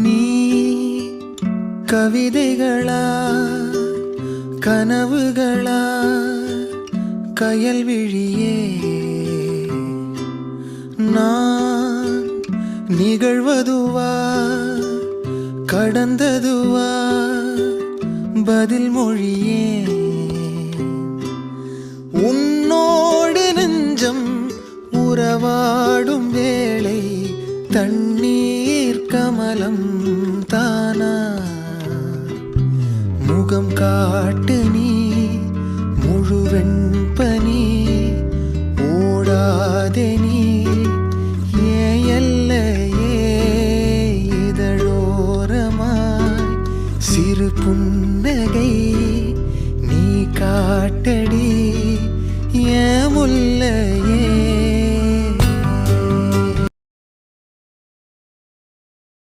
நீ கவிதைகளா கனவுகளா கயல்விழியே நான் நிகழ்வதுவா கடந்ததுவா பதில் மொழியே உன்னோடு நெஞ்சம் உறவாடும் வேளை தண்ணீர் கமலம் தானா முகம் காட்டு நீ முழுவெண் பனி ஓடாதே நீ ஏல்லையே இதழோரமாய் சிறு புன்னகை நீ காட்டடி ஏ முல்லை